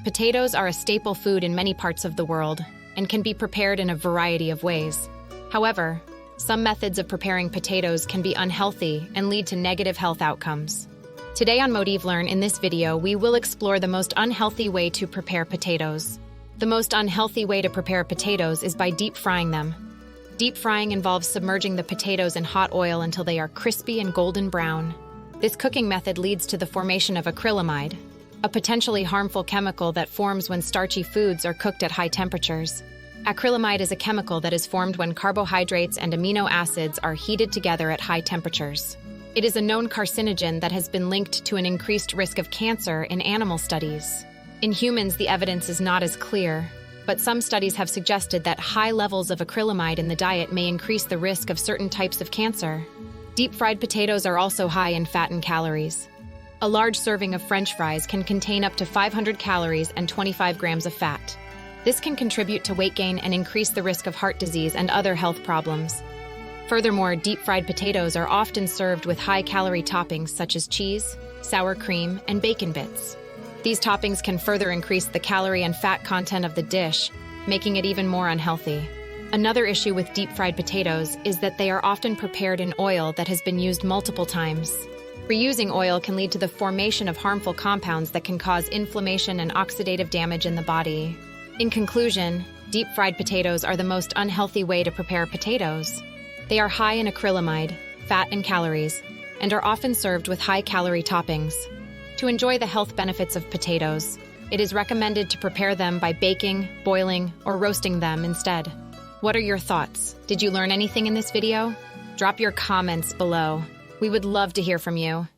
Potatoes are a staple food in many parts of the world and can be prepared in a variety of ways. However, some methods of preparing potatoes can be unhealthy and lead to negative health outcomes. Today on Motive Learn, in this video, we will explore the most unhealthy way to prepare potatoes. The most unhealthy way to prepare potatoes is by deep frying them. Deep frying involves submerging the potatoes in hot oil until they are crispy and golden brown. This cooking method leads to the formation of acrylamide, a potentially harmful chemical that forms when starchy foods are cooked at high temperatures. Acrylamide is a chemical that is formed when carbohydrates and amino acids are heated together at high temperatures. It is a known carcinogen that has been linked to an increased risk of cancer in animal studies. In humans, the evidence is not as clear, but some studies have suggested that high levels of acrylamide in the diet may increase the risk of certain types of cancer. Deep-fried potatoes are also high in fat and calories. A large serving of French fries can contain up to 500 calories and 25 grams of fat. This can contribute to weight gain and increase the risk of heart disease and other health problems. Furthermore, deep-fried potatoes are often served with high-calorie toppings such as cheese, sour cream, and bacon bits. These toppings can further increase the calorie and fat content of the dish, making it even more unhealthy. Another issue with deep-fried potatoes is that they are often prepared in oil that has been used multiple times. Reusing oil can lead to the formation of harmful compounds that can cause inflammation and oxidative damage in the body. In conclusion, deep-fried potatoes are the most unhealthy way to prepare potatoes. They are high in acrylamide, fat, and calories, and are often served with high-calorie toppings. To enjoy the health benefits of potatoes, it is recommended to prepare them by baking, boiling, or roasting them instead. What are your thoughts? Did you learn anything in this video? Drop your comments below. We would love to hear from you.